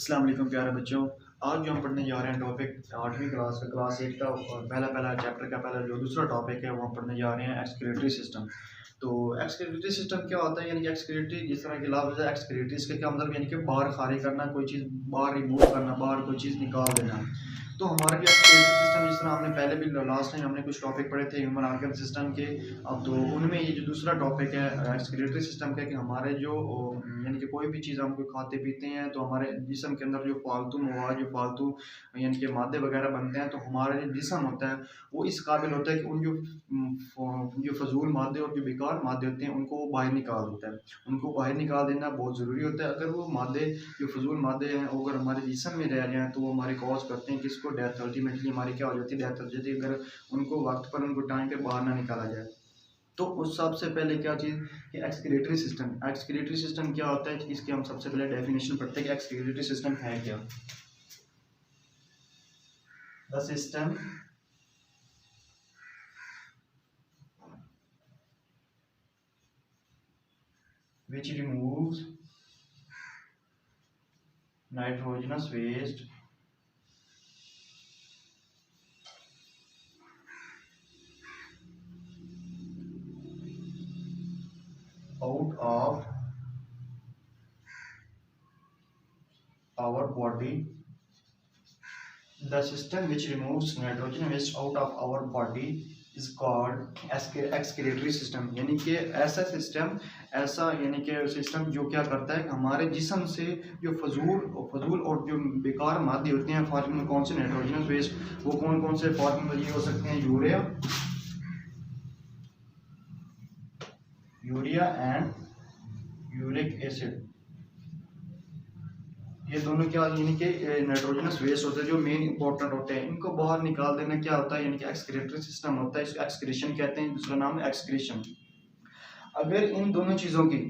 अस्सलाम वालेकुम प्यारे बच्चों। आज जो हम पढ़ने जा रहे हैं टॉपिक 8वीं क्लास का क्लास 1 का पहला पहला चैप्टर का पहला जो दूसरा टॉपिक है वो हम पढ़ने जा रहे हैं एक्सक्रीटरी सिस्टम। तो एक्सक्रीटरी सिस्टम क्या होता है, यानी कि एक्सक्रीटरी जिस तरह के लफ्ज़ है एक्सक्रीटरी, इसका क्या मतलब, यानी कि बाहर खारिज करना, कोई चीज़ बाहर रिमूव करना, बाहर कोई चीज़ निकाल देना। तो हमारा जो एक्सक्रीटरी सिस्टम, जिस तरह हमने पहले भी लास्ट टाइम हमने कुछ टॉपिक पढ़े थे ह्यूमन ऑर्गन सिस्टम के, अब तो उनमें ये जो दूसरा टॉपिक है एक्सक्रीटरी सिस्टम का, कि हमारे जो यानी कि कोई भी चीज़ हम कोई खाते पीते हैं तो हमारे जिस्म के अंदर जो फालतू मवाद, जो फालतू यानी कि मादे वगैरह बनते हैं, तो हमारा जो जिस्म होता है वो इस काबिल होता है कि उन जो फजूल मादे और जो बेकार मादे होते हैं उनको बाहर निकाल देता है। उनको बाहर निकाल देना बहुत ज़रूरी होता है। अगर वो मादे जो फजूल मादे हैं वो अगर हमारे जिस्म में रह जाएँ तो वो हमारे कॉज करते हैं किसको, डेथ। अल्टीमेटली हमारी क्या हो जाती है, डेथ हो जाती है, अगर उनको वक्त पर, उनको टाइम पे बाहर ना निकाला जाए। तो उस सबसे पहले क्या चीज़ कि एक्सक्रीटरी सिस्टम। एक्सक्रीटरी सिस्टम क्या होता है कि इसकी हम सबसे पहले डेफिनेशन पढ़ते हैं कि एक्सक्रीटरी सिस्टम है क्या। The system which removes nitrogenous waste out of our body. The system which removes nitrogen waste out of our body is called excretory system। यानी कि ऐसा सिस्टम, ऐसा यानी कि सिस्टम जो क्या करता है कि हमारे जिस्म से जो फजूल और जो बेकार मादे होते हैं, फॉर्म कौन से, नाइट्रोजनस वेस्ट, वो कौन कौन से फॉर्म ये हो सकते हैं, यूरिया एंड यूरिक एसिड। ये दोनों क्या यानी कि नाइट्रोजनस वेस्ट होते हैं जो मेन इंपॉर्टेंट होते हैं, इनको बाहर निकाल देना क्या होता है, यानी कि एक्सक्रीटरी सिस्टम होता है। इसको एक्सक्रीशन कहते हैं, दूसरा नाम है एक्सक्रीशन। अगर इन दोनों चीज़ों की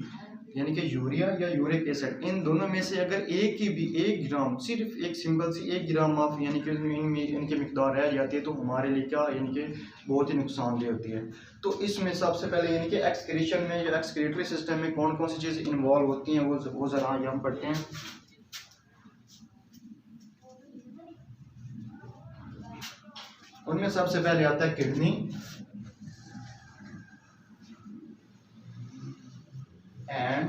यानी कि यूरिया या यूरिक एसिड, इन दोनों में से अगर एक ग्राम, सिर्फ एक सिंपल सी 1 ग्राम ऑफ यानी कि इनकी मिकदार रह जाती है तो हमारे लिए क्या यानी कि बहुत ही नुकसानदेह होती है। तो इसमें सबसे पहले यानी कि एक्सक्रीशन में, जो एक्सक्रीटरी सिस्टम में कौन कौन सी चीज़ इन्वॉल्व होती हैं वो ज़रा हम पढ़ते हैं। उनमें सबसे पहले आता है किडनी एंड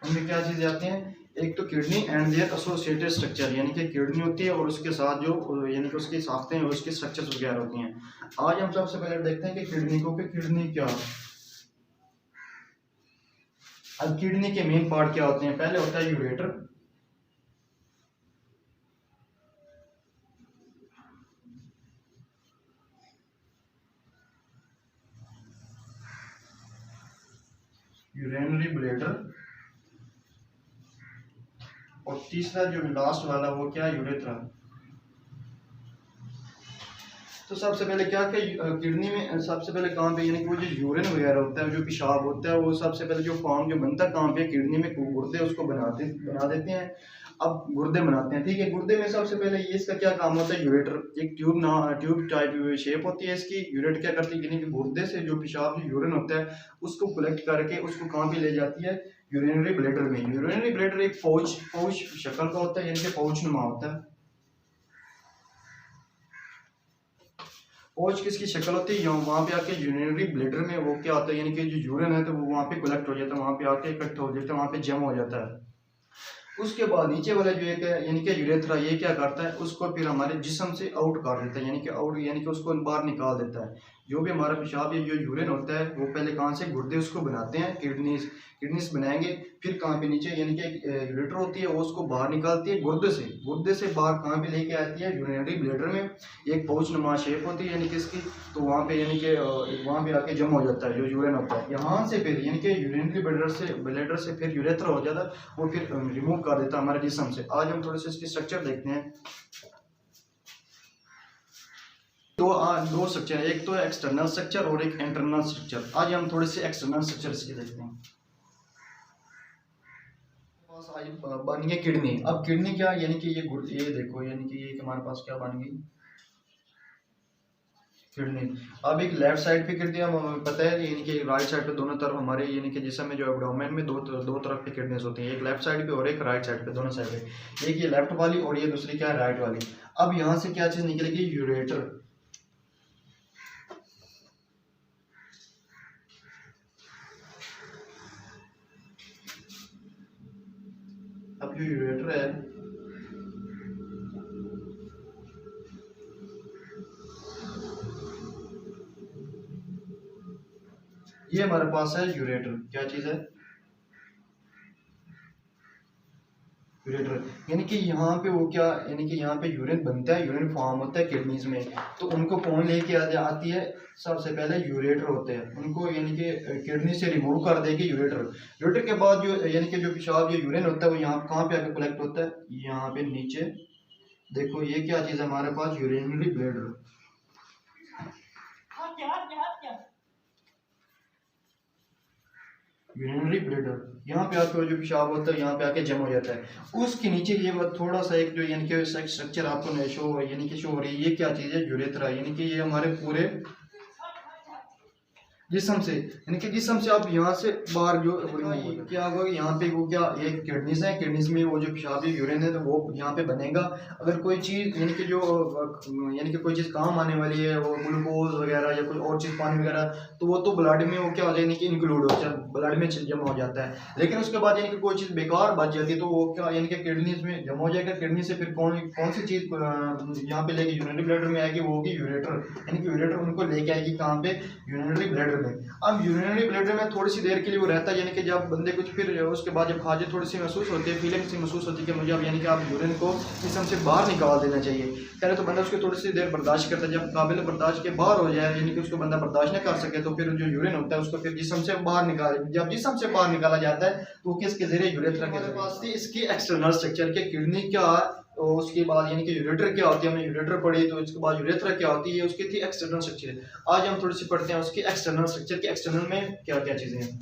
उनमें क्या चीज़ें आती हैं, एक तो kidney and there associated structure, यानी कि किडनी होती है और उसके साथ जो यानी कि उसकी साख्तें हैं, उसके स्ट्रक्चर्स वगैरह होती हैं। आज हम सबसे पहले देखते हैं कि किडनी को, कि किडनी क्या। अब किडनी के मेन पार्ट क्या होते हैं, पहले होता है यूरेटर, यूरिनरी ब्लैडर, और तीसरा जो लास्ट वाला वो क्या, यूरेथ्रा। तो सबसे पहले क्या कि किडनी में सबसे पहले कहाँ पे, यानी कि वो जो यूरिन वगैरह होता है, जो पेशाब होता है, वो सबसे पहले जो फॉर्म जो बनता है कहाँ पे, किडनी में गुर्दे उसको बना देते हैं। अब गुर्दे बनाते हैं, ठीक है। गुर्दे में सबसे पहले ये इसका क्या काम होता है, यूरेटर, एक ट्यूब टाइप शेप होती है इसकी। यूरेट क्या करती है, यानी कि गुर्दे से जो पेशाब, जो यूरिन होता है, उसको कलेक्ट करके उसको कहाँ पे ले जाती है, यूरिनरी ब्लैडर में। यूरिनरी ब्लैडर एक पाउच शक्ल का होता है, यानी कि पाउच नुमा होता है। पहुंच किसकी शक्ल होती है, वहाँ पे आके यूरिनरी ब्लैडर में वो क्या होता है, यानी कि जो यूरिन है तो वो वहाँ पे कलेक्ट हो जाता है, वहाँ पे आके इकट्ठा हो जाता है, वहाँ पे जमा हो जाता है। उसके बाद नीचे वाला जो एक है यानी कि यूरेथ्रा, ये क्या करता है, उसको फिर हमारे जिस्म से आउट कर देता है, यानी कि आउट यानी कि उसको बाहर निकाल देता है। जो भी हमारा पेशाब या जो यूरिन होता है वो पहले कहाँ से, गुर्दे उसको बनाते हैं, किडनीज बनाएंगे, फिर कहाँ पे नीचे यानी कि यूरेटर होती है वो उसको बाहर निकालती है गुर्दे से बाहर कहाँ पे लेके आती है, यूरिनरी ब्लैडर में। एक पाउच नुमा शेप होती है यानी कि इसकी, तो वहाँ पे यानी कि वहाँ पे आके जमा हो जाता है जो यूरिन होता है। यहाँ से फिर यानी कि यूरिनरी ब्लैडर से फिर यूरेथ्रा हो जाता है, वो फिर रिमूव कर देता है हमारे जिस्म से। आज हम थोड़े से इसकी स्ट्रक्चर देखते हैं। दो स्ट्रक्चर है, एक तो एक्सटर्नल स्ट्रक्चर और एक इंटरनल स्ट्रक्चर। आज हम थोड़े से एक्सटर्नल स्ट्रक्चर इसके देखते हैं। पास आई बन गई किडनी। अब किडनी क्या, यानी कि ये देखो, यानी कि ये हमारे पास क्या बन गई, किडनी। अब एक लेफ्ट साइड पे किडनी हमें पता है, यानी कि राइट साइड पे दोनों तरफ हमारे यानी कि जिसम में जो एब्डोमेन में दो तरफ पे किडनीज होती हैं, एक लेफ्ट साइड पे और एक राइट साइड पे, दोनों साइड पे। एक ये लेफ्ट वाली और ये दूसरी क्या है, राइट वाली। अब यहाँ से क्या चीज़ निकलेगी, यूरेटर। अब जो यूरेटर है, ये हमारे पास है यूरेटर। क्या चीज़ है, यूरेटर। यानी कि यहाँ पे वो क्या, यानी कि यहाँ पे यूरिन बनता है, यूरिन फॉर्म होता है किडनीज में, तो उनको कौन लेके आती है, सबसे पहले यूरेटर होते हैं, उनको यानी कि किडनी से रिमूव कर देगी यूरेटर। यूरेटर के बाद जो यानी कि जो पेशाब या यूरिन होता है वो यहाँ कहाँ पे आके कलेक्ट होता है, यहाँ पे नीचे। देखो ये क्या चीज़ है हमारे पास, यूरिनरी ब्लैडर। यूरिनरी ब्लैडर यहाँ पे आके जो पेशाब होता है यहाँ पे आके जम हो जाता है। उसके नीचे ये थोड़ा सा एक जो यानी कि स्ट्रक्चर आपको शो यानी कि शो हो रही है, ये क्या चीज़ है, यूरेथ्रा। यानी कि ये हमारे पूरे जिसम से, यानी कि जिसम से आप यहाँ से बाहर जो क्या होगा, यहाँ पे वो क्या, ये किडनीज है, किडनीज में वो जो पेशाब यूरिन है तो वो यहाँ पे बनेगा। अगर कोई चीज़ यानी कि जो यानी कि कोई चीज़ काम आने वाली है, वो ग्लूकोज वगैरह या कोई और चीज़ पानी वगैरह, तो वो तो ब्लड में वो क्या हो जाए, यानी कि इंक्लूड हो जाए, ब्लड में जमा हो जाता है। लेकिन उसके बाद यानी कि कोई चीज़ बेकार बच जाती है तो वो क्या, यानी कि किडनीज में जमा हो जाएगा। किडनी से फिर कौन कौन सी चीज़ यहाँ पे लेके यूरिनरी ब्लैडर में आएगी, वो होगी यूरेटर। यानी कि यूरेटर उनको लेके आएगी कहाँ पे, यूरिनरी ब्लैडर में। अब यूरिनरी ब्लैडर में थोड़ी सी देर के लिए वो रहता है, यानी कि जब बंदे कुछ फिर उसके बाद जब हाजत थोड़ी सी महसूस होती है, फीलिंग सी महसूस होती है कि मुझे अब यानी कि आप यूरिन को जिस्म से बाहर निकाल देना चाहिए। पहले तो बंदा उसको थोड़ी सी देर बर्दाश्त करता है, जब काबिल बर्दाश्त के बाहर हो जाए, यानी कि उसको बंदा बर्दाश्त न कर सके, तो फिर जो यूरिन होता है उसको फिर जिस्म से बाहर निकाल, जब जिस्म से बाहर निकाला जाता है तो किसके जरिए, यूरेथ्रा के पास थी। इसकी एक्सटर्नल स्ट्रक्चर के किडनी क्या, तो उसके बाद यानी कि यूरेटर क्या होती है, हमने यूरेटर पढ़ी, तो इसके बाद यूरेथ्रा क्या होती है, उसकी थी एक्सटर्नल स्ट्रक्चर। आज हम थोड़ी सी पढ़ते हैं उसकी एक्सटर्नल स्ट्रक्चर के एक्सटर्नल में क्या क्या चीज़ें हैं।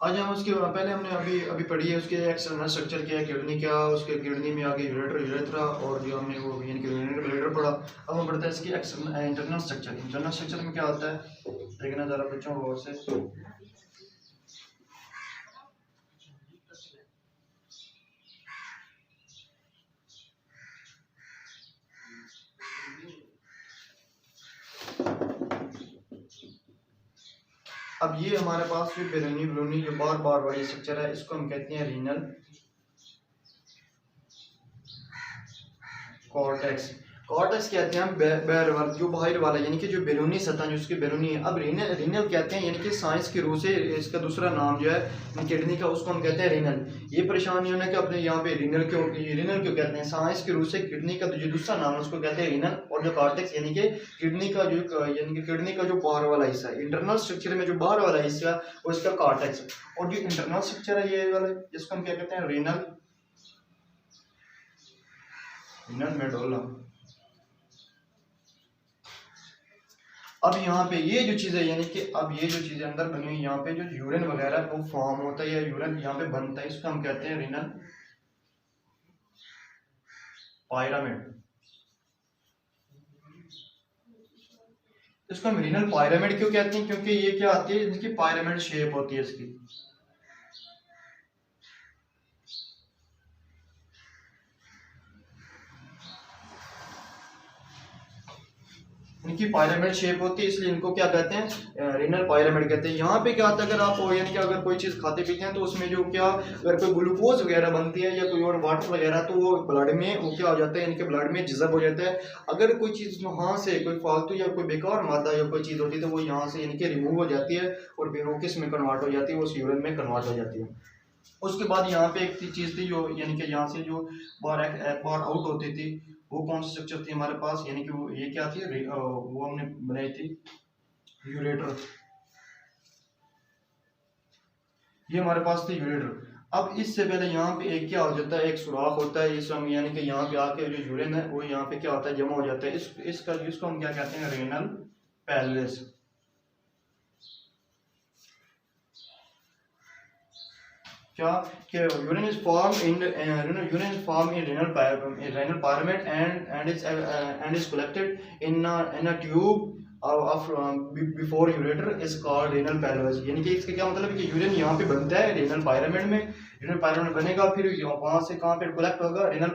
आज हम उसके पहले हमने अभी अभी पढ़ी है उसके एक्सटर्नल स्ट्रक्चर क्या है, किडनी क्या, उसके किडनी में आगे यूरेटर, यूरेथ्रा, और जो हमने वो यानी कि यूरिनरी ब्लैडर पढ़ा। अब हम पढ़ते हैं इसकी external internal structure. Internal structure में क्या होता है, देखना ज़रा बच्चों गौर से। अब ये हमारे पास जो बेरोनी ब्लोनी जो बार बार वाली स्ट्रक्चर है, इसको हम कहते हैं रीनल कॉर्टेक्स। कॉर्टेक्स कहते हैं हम बैरवर्ग जो बाहर वाला, यानी कि जो बैरूनी सतह जो उसकी बैरूनी है। अब रीनल रीनल कहते हैं, यानी कि साइंस की रूह से इसका दूसरा नाम जो है किडनी का, उसको हम कहते हैं रीनल। ये परेशान नहीं होना कि अपने यहाँ पे रीनल क्यों कहते हैं, साइंस की रूह से किडनी का जो दूसरा नाम है उसको कहते हैं रीनल। और जो कॉर्टेक्स यानी कि किडनी का जो यानी कि किडनी का जो बाहर वाला हिस्सा है, इंटरनल स्ट्रक्चर में जो बाहर वाला हिस्सा है वो इसका कॉर्टेक्स। और जो इंटरनल स्ट्रक्चर है ये वाला, जिसको हम क्या कहते हैं, रीनल मेडोला। अब यहाँ पे ये जो चीज़ है, यानी कि अब ये जो चीज़ें अंदर बनी हुई, यहाँ पे जो यूरिन वगैरह वो फॉर्म होता है या यूरिन यहाँ पे बनता है, इसको हम कहते हैं रीनल पायरामिड। इसको हम रीनल पायरामिड क्यों कहते हैं, क्योंकि ये क्या आती है, इसकी पायरामिड शेप होती है इसकी। इनकी पायरामिड शेप होती है, इसलिए इनको क्या कहते हैं, रीनल पायरामिड कहते हैं। यहाँ पे क्या होता है, अगर आप यानी कि अगर कोई चीज़ खाते पीते हैं तो उसमें जो क्या, अगर कोई ग्लूकोज वगैरह बनती है या कोई और वाटर वगैरह, तो वो ब्लड में वो क्या हो जाता है, यानी कि ब्लड में जज़ब हो जाता है। अगर कोई चीज़ वहाँ से कोई फालतू या कोई बेकार मादा या कोई चीज़ होती है तो वो यहाँ से यानी कि रिमूव हो जाती है और फिर वो किस में कन्वर्ट हो जाती है, वो यूरिन में कन्वर्ट हो जाती है। उसके बाद यहाँ पे एक चीज़ थी जो यानी कि यहाँ से जो बार आउट होती थी, वो कौन सी स्ट्रक्चर थी हमारे पास, यानी कि वो ये क्या थी, वो हमने बनाई थी यूरेटर। ये हमारे पास थी यूरेटर। अब इससे पहले यहाँ पे एक क्या हो जाता है, एक सुराख होता है इस यानी कि यहाँ पे आके जो यूरिन है वो यहाँ पे क्या होता है, जमा हो जाता है। इसको हम क्या कहते हैं, रेनल पैलवेस। क्या कि urine is form in renal pyramid and is collected in a tube of before ureter is called renal pelvis। यानी कि इसका क्या मतलब है कि यूरिन यहाँ पे बनता है रेनल pyramid में, रेनल pyramid बनेगा, फिर वहां से कहाँ पे कलेक्ट होगा, रेनल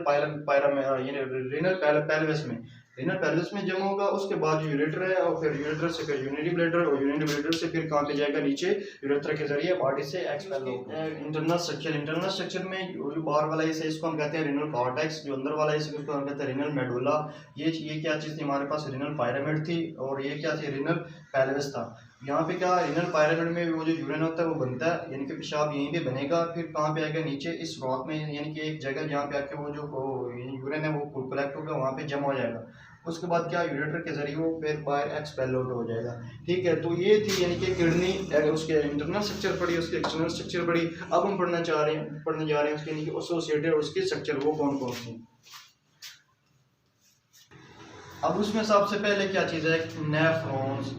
pelvis में, रेनल pelvis में जमा होगा। उसके बाद जो यूरेटर है और फिर यूरेटर से फिर यूरिनरी ब्लैडर और यूरिनरी ब्लैडर से फिर कहाँ पे जाएगा, नीचे यूरेथ्रा के जरिए बॉडी से एक्सपेल होगा। इंटरनल स्ट्रक्चर में जो बाहर वाला हिस्सा इसको हम कहते हैं रेनल कॉर्टेक्स, जो अंदर वाला हिस्सा उसको हम कहते हैं रेनल मेडुला। ये क्या चीज़ थी हमारे पास, रेनल पायरामिड थी, और ये क्या थी, रेनल पेल्विस था। यहाँ पे क्या रेनल पायरामिड में वो जो यूरिन होता है वो बनता है, यानी कि पेशाब यहीं पे बनेगा, फिर कहाँ पे आएगा, नीचे इस रॉक में, यानी कि एक जगह जहाँ पे आके वो जो यूरिन है वो कलेक्ट होगा, वहाँ पे जमा हो जाएगा। उसके बाद क्या यूरेटर के जरिए वो फिर बाहर एक्सपेल आउट हो जाएगा। ठीक है, तो ये थी यानी कि किडनी, उसके इंटरनल स्ट्रक्चर पढ़ी, उसके एक्सटर्नल स्ट्रक्चर पढ़ी। अब हम पढ़ने जा रहे हैं उसके यानी कि एसोसिएटेड उसके स्ट्रक्चर वो कौन कौन सी। अब उसमें सबसे पहले क्या चीज़ है, नेफ्रॉन्स।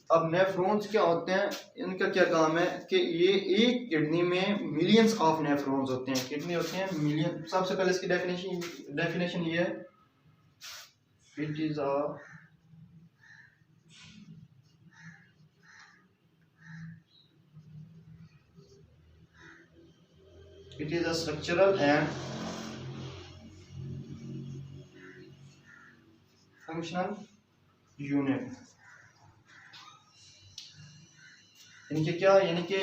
अब नेफ्रॉन्स क्या होते हैं, इनका क्या काम है कि ये एक किडनी में मिलियंस ऑफ नेफ्रॉन्स होते हैं, किडनी होते हैं मिलियन। सबसे पहले इसकी डेफिनेशन ये है, it is a structural and functional unit। यानी कि क्या, यानी कि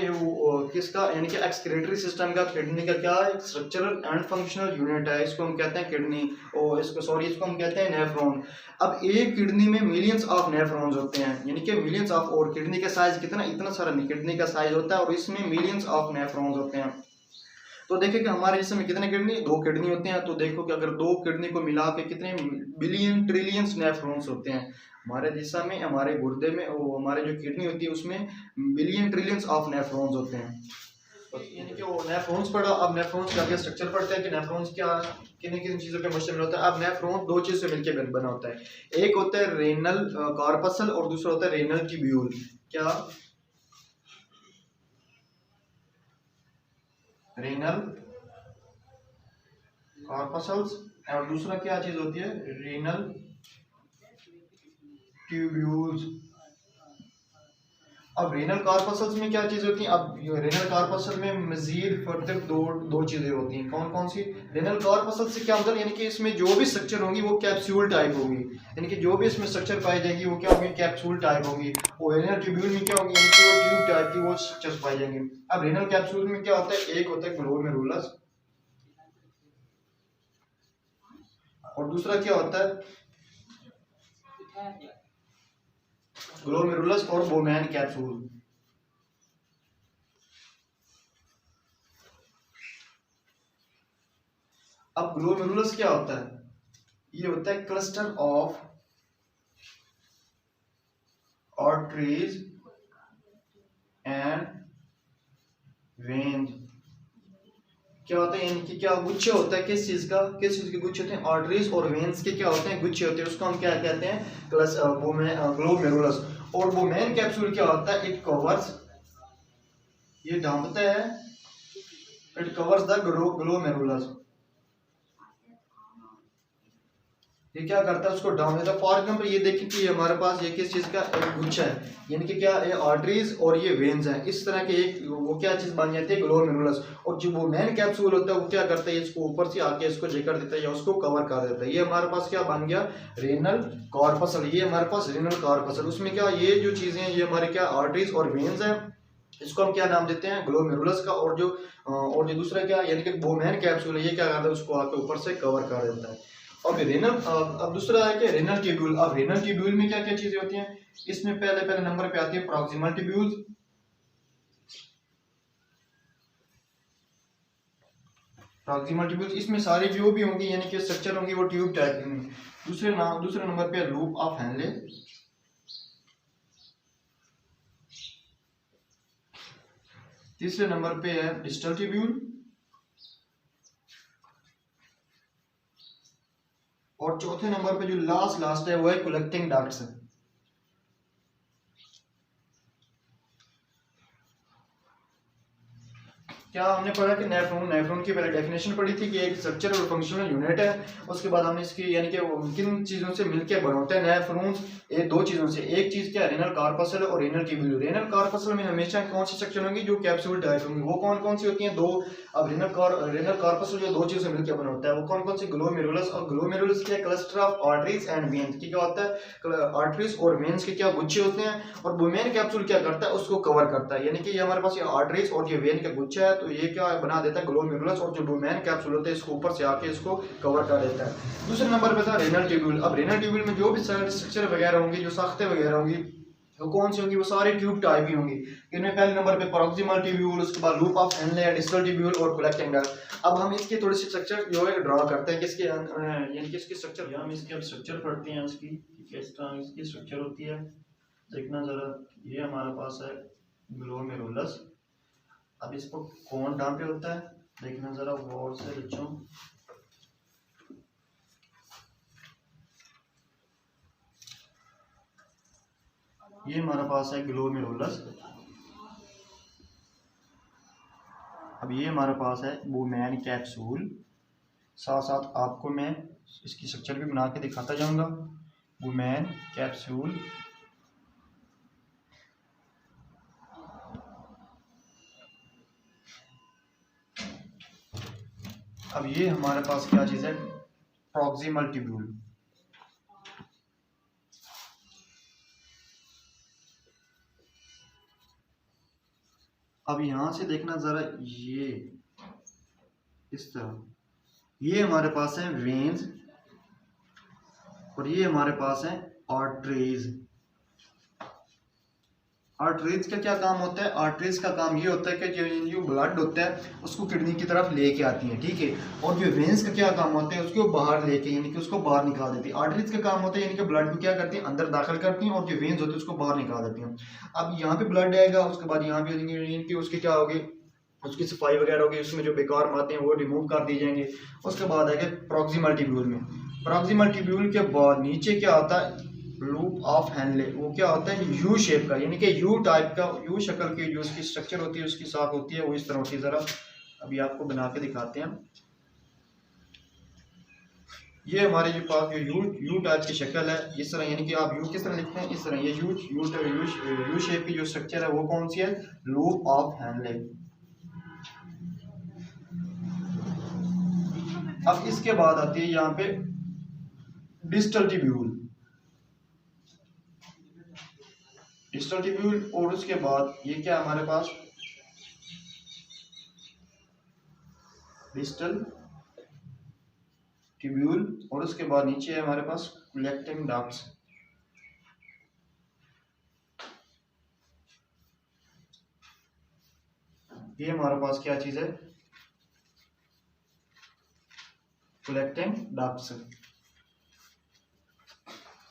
किसका, यानी कि एक्सक्रीटरी सिस्टम का किडनी का क्या स्ट्रक्चरल एंड फंक्शनल यूनिट है, इसको हम कहते हैं किडनी, और इसको हम कहते हैं नेफ्रॉन। अब एक किडनी में मिलियंस ऑफ नेफ्रॉन्स होते हैं, यानी कि मिलियंस ऑफ, और किडनी का साइज कितना, इतना सारा नहीं किडनी का साइज होता है, और इसमें मिलियंस ऑफ नेफ्रॉन्स होते हैं। तो देखिए कि हमारे जिसम में कितने किडनी, 2 किडनी होते हैं। तो देखो कि अगर 2 किडनी को मिला के कितने बिलियन ट्रिलियंस नेफ्रॉन्स होते हैं हमारे जिसम में, हमारे गुर्दे में, और हमारे जो किडनी होती है उसमें बिलियन ट्रिलियंस ऑफ नेफ्रॉन्स होते हैं। तो यानी कि वो नेफ्रॉन्स पढ़ा। अब नेफ्रॉन्स का स्ट्रक्चर पढ़ते हैं कि नेफ्रॉन्स क्या किन किन चीज़ों के मुश्तमिल होता है। अब नेफ्रॉन 2 चीज़ से मिलकर बना होता है, एक होता है रेनल कॉर्पसल और दूसरा होता है रेनल ट्यूब्यूल। क्या, रेनल कॉर्पसल्स, और दूसरा क्या चीज होती है, रेनल ट्यूब्यूल्स। अब रेनल कॉर्पसल्स में क्या चीज होती है, अब रेनल कॉर्पसल में मजीद फर्दर दो चीजें होती हैं। कौन कौन सी, रेनल कॉर्पसल से क्या मतलब, यानी कि इसमें जो भी स्ट्रक्चर होंगी वो कैप्सूल टाइप होगी, यानी कि जो भी इसमें स्ट्रक्चर पाई जाएगी वो क्या होगी, कैप्सूल टाइप होगी। और रेनल ट्यूब्यूल में क्या होगी, यानी कि वो ट्यूब टाइप की वो स्ट्रक्चर्स पाई जाएंगे। अब रेनल कैप्सूल में क्या होता है, एक होता है ग्लोमेरुलस और दूसरा क्या होता है, ग्लोमेरुलस और बोमैन कैप्सूल। अब ग्लोमेरुलस क्या होता है, ये होता है cluster of arteries and veins. क्या होता है, यानी कि क्या गुच्छे होता है, किस चीज के गुच्छे होते हैं, आर्टरीज और वेन्स के क्या होते हैं, गुच्छे होते हैं, उसको हम क्या कहते हैं, ग्लोमेरुलस। और वो मेन कैप्सूल क्या होता है, इट कवर्स, ये ढांपता है, इट कवर्स द ग्लोमेरुलस। ये क्या करता है, उसको ढांप देता है। फॉर एग्जाम्पल ये देखिए कि हमारे पास ये किस चीज का एक गुच्छा है, यानी कि क्या, ये आर्टरीज और ये वेन्स हैं, इस तरह के एक वो क्या चीज बन जाती है, ग्लोमेरुलस। और जो वो मेन कैप्सूल होता है वो क्या करता है, इसको ऊपर से आके इसको जकड़ देता है या उसको कवर कर देता है। ये हमारे पास क्या बन गया, रेनल कॉर्पसल। ये हमारे पास रेनल कॉर्पसल, उसमें क्या, ये जो चीजें हैं ये हमारे क्या आर्टरीज और वेन्स हैं, इसको हम क्या नाम देते हैं, ग्लोमेरुलस का। और जो दूसरा क्या, यानी कि वो मेन कैप्सूल है, ये क्या करता है, उसको आके ऊपर से कवर कर देता है। अब रेनल, अब दूसरा है कि रेनल ट्यूब्यूल। अब रेनल ट्यूब्यूल में क्या क्या चीजें होती हैं, इसमें पहले नंबर पे आती है प्रॉक्सिमल ट्यूब्यूल्स, इसमें सारी जो भी होंगी यानी कि स्ट्रक्चर होंगी वो ट्यूब टाइप की होंगी। दूसरे नंबर पे लूप ऑफ हेनले, तीसरे नंबर पे है डिस्टल ट्यूब्यूल, और चौथे नंबर पे जो लास्ट है वो है कलेक्टिंग डक्ट्स। क्या हमने पढ़ा कि नेफ्रॉन की पहले डेफिनेशन पढ़ी थी कि एक स्ट्रक्चर और फंक्शनल यूनिट है। उसके बाद हमने इसकी यानी कि किन चीज़ों से मिलकर बने होते हैं नेफ्रॉन्स, ये दो चीज़ों से। एक चीज़ क्या है, रेनल कार्पसल और रेनल ट्यूब्यूल। रेनल कार्पसल में हमेशा कौन सी सेक्शन होंगी, जो कैप्सूल टाइप होंगी। वो कौन कौन सी होती हैं, दो। अब रेनल कार्पसल जो दो चीज़ों से मिलकर बना होता है वो कौन कौन सी, ग्लोमेरुलस। और ग्लोमेरुलस क्या, cluster of arteries and veins की क्या होता है, आर्टरीज और वेन्स के क्या गुच्छे होते हैं। और बुमेन कैप्सूल क्या करता है, उसको कवर करता है। यानी कि ये हमारे पास ये आर्टरीज और ये वेन का गुच्छा है, तो ये क्या बना देता है ग्लोमेरुलस, और जो बुमेन कैप्सूल होता है इसको ऊपर से आके इसको कवर कर देता है। दूसरे नंबर पे था रेनल ट्यूब्यूल। अब रेनल ट्यूब्यूल में जो भी स्ट्रक्चर वगैरह होंगी, जो साख्ते वगैरह होंगी, वो कौन सी होंगी, वो सारे ट्यूब टाइप ही होंगी। इनमें पहले नंबर पे प्रॉक्सिमल ट्यूब्यूल, उसके बाद loop of Henle, distal tubule और कलेक्टिंग डक्ट। अब हम इसकी थोड़ी सी स्ट्रक्चर जो है ड्रा करते हैं, किसके यानी कि इसकी स्ट्रक्चर, हम इसके अब स्ट्रक्चर पढ़ते हैं इसकी, किस तरह इसकी स्ट्रक्चर होती है। देखना जरा, ये हमारे पास है ग्लोमेरुलस। अब इसको कौन कहाँ पे होता है, देखना जरा गौर से बच्चों। ये हमारे पास है ग्लोमेरुलस। अब ये हमारे पास है बुमेन कैप्सूल। साथ साथ आपको मैं इसकी स्ट्रक्चर भी बना के दिखाता जाऊंगा। बुमेन कैप्सूल, अब ये हमारे पास क्या चीज़ है, प्रॉक्सिमल ट्यूब्यूल। अब यहां से देखना जरा, ये इस तरह, ये हमारे पास है वेन्स और ये हमारे पास है आर्टरीज। आर्टरीज का क्या काम होता है, आर्टरीज का काम ये होता है कि जो ब्लड होता है उसको किडनी की तरफ लेके आती है, ठीक है। और जो वेन्स का क्या काम होता है, उसको बाहर लेके यानी कि उसको बाहर निकाल देती है। आर्टरीज का काम होता है यानी कि ब्लड को क्या करती है, अंदर दाखिल करती हैं, और जो वेन्स होते हैं उसको बाहर निकाल देती हैं। अब यहाँ पे ब्लड आएगा, उसके बाद यहाँ पे उसके क्या होगी, उसकी सफाई वगैरह होगी, उसमें जो बेकार माते हैं वो रिमूव कर दी जाएंगे। उसके बाद आएगा प्रॉक्सिमल ट्यूब्यूल में। प्रॉक्सिमल ट्यूब्यूल के बाद नीचे क्या आता है, लूप ऑफ हेनले। वो क्या होता है, यू शेप का, यानी कि यू टाइप का, यू शक्ल की जो उसकी स्ट्रक्चर होती है, उसकी साख होती है, वो इस तरह होती है। जरा अभी आपको बना के दिखाते हैं। ये हमारे जो पास जो यू टाइप की शक्ल है, इस तरह, यानी कि आप यू किस तरह लिखते हैं, इस तरह। ये यू शेप की जो स्ट्रक्चर है वो कौन सी है, लूप ऑफ हेनले। अब इसके बाद आती है यहाँ पे डिस्टल ट्यूब्यूल। डिस्टल ट्यूब्यूल, और उसके बाद ये क्या हमारे पास, डिस्टल ट्यूब्यूल, और उसके बाद नीचे है हमारे पास कलेक्टिंग डक्ट्स। ये हमारे पास क्या चीज है, कलेक्टिंग डक्ट्स।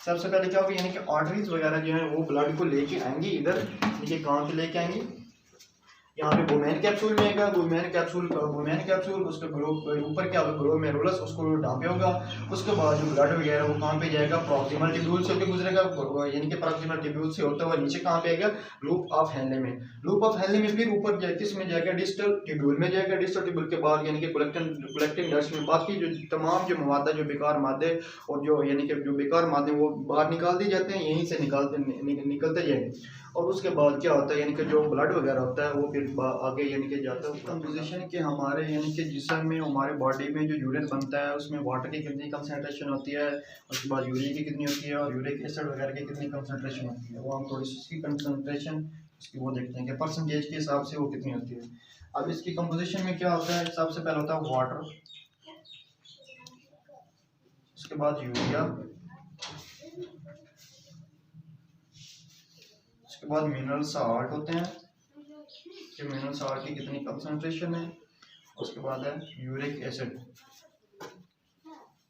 सबसे पहले क्या होगा, यानी कि आर्टरीज वगैरह जो है वो ब्लड को लेके आएंगी इधर, ये कहाँ पे लेके आएंगी, यहाँ पे बुमेन कैप्सूल में आएगा। बुमेन कैप्सूल उसके ऊपर क्या होगा, ग्लोमेरुलस उसको ढांपे होगा। उसके बाद जो ब्लड वगैरह वो कहाँ पे जाएगा, प्रॉक्सिमल ट्यूब्यूल से होकर गुजरेगा, यानी कि प्रॉक्सिमल ट्यूब्यूल से होता हुआ नीचे कहाँ पे आएगा, लूप ऑफ हेनले में। लूप ऑफ हेनले में फिर ऊपर किस में जाएगा, डिस्टल ट्यूब्यूल में जाएगा। डिस्टल ट्यूब्यूल के बाद यानी कि कलेक्टिंग डक्ट्स में बाकी जो तमाम जो मादा, जो बेकार मादे और जो यानी कि जो बेकार मादे वो बाहर निकाल दिए जाते हैं, यहीं से निकलते जाएंगे। और उसके बाद क्या होता है, यानी कि जो ब्लड वगैरह होता है वो फिर आगे यानी कि जाता है। कंपोजिशन के हमारे यानी कि जिस्म में, हमारे बॉडी में जो यूरिन बनता है उसमें वाटर की कितनी कंसनट्रेशन होती है, उसके बाद यूरिया की कितनी होती है, और यूरिक एसिड वगैरह की कितनी कंसनट्रेशन होती है, वो हम थोड़ी सी इसकी कंसनट्रेशन उसकी वो देखते हैं कि परसेंटेज के हिसाब से वो कितनी होती है। अब इसकी कंपोजिशन में क्या होता है, सबसे पहले होता है वाटर, उसके बाद यूरिया, उसके बाद मिनरल साल्ट होते हैं कि मिनरल साल्ट की कितनी कंसंट्रेशन है, उसके बाद है यूरिक एसिड।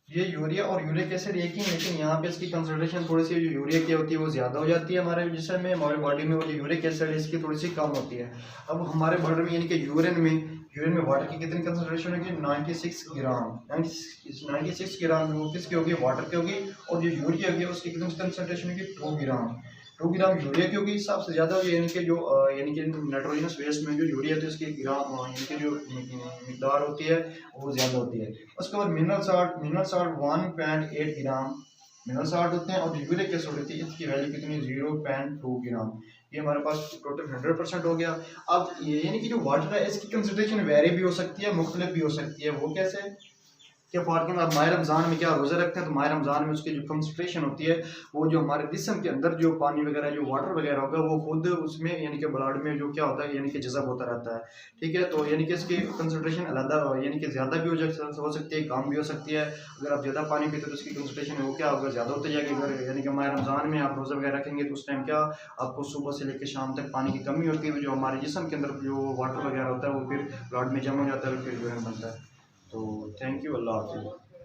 ये यूरिया और यूरिक एसिड एक ही, लेकिन यहाँ पे इसकी कंसंट्रेशन थोड़ी सी जो यूरिया की होती है वो ज़्यादा हो जाती है हमारे जिसम में, हमारे बॉडी में, और जो यूरिक एसिड इसकी थोड़ी सी कम होती है। अब हमारे बॉडी में यानी कि यूरिन में वाटर की कितनी कंसंट्रेशन होगी? 96 ग्राम। 96 ग्राम वो किसकी होगी? वाटर की होगी। और जो यूरिया होगी उसकी कितनी कंसंट्रेशन होगी? 2 ग्राम। 2 ग्राम यूरिया की होगी, सबसे ज़्यादा होगी, यानी कि जो यानी कि नाइट्रोजनस वेस्ट में जो यूरिया है तो इसकी ग्राम यानी कि जो मिकदार होती है वो ज़्यादा होती है। उसके बाद मिनरल साल्ट 1.8 ग्राम मिनरल साल्ट होते हैं, और जो यूरिक एसिड होती है इसकी वैल्यू कितनी? 0.2 ग्राम। ये हमारे पास टोटल 100% हो गया। अब ये यानी कि जो वाटर है इसकी कंसंट्रेशन वेरी भी हो सकती है, मुख्तलिफ भी हो सकती है। वो कैसे? कि फॉर एग्जाम्पल आप माह रमज़ान में क्या रोज़ा रखते हैं, तो माह रमज़ान में उसकी जो कंसंट्रेशन होती है वो जो हमारे जिस्म के अंदर जो पानी वगैरह जो वाटर वगैरह होगा वो खुद उसमें यानी कि ब्लड में जो क्या होता है यानी कि जज़ब होता रहता है। ठीक है, तो यानी कि इसकी कंसंट्रेशन अलग यानी कि ज़्यादा भी हो सकती है, कम भी हो सकती है। अगर आप ज़्यादा पानी पीते तो उसकी कंसंट्रेशन वो क्या होगा? ज़्यादा होती जाएगी। अगर यानी कि माह रमज़ान में आप रोज़ा वगैरह रखेंगे तो उस टाइम क्या आपको सुबह से लेकर शाम तक पानी की कमी होती है, जो हमारे जिस्म के अंदर जो वाटर वगैरह होता है वो फिर ब्लड में जमा हो जाता है और फिर यूरिन बनता है। तो थैंक यू, अल्लाह हाफ़िज़।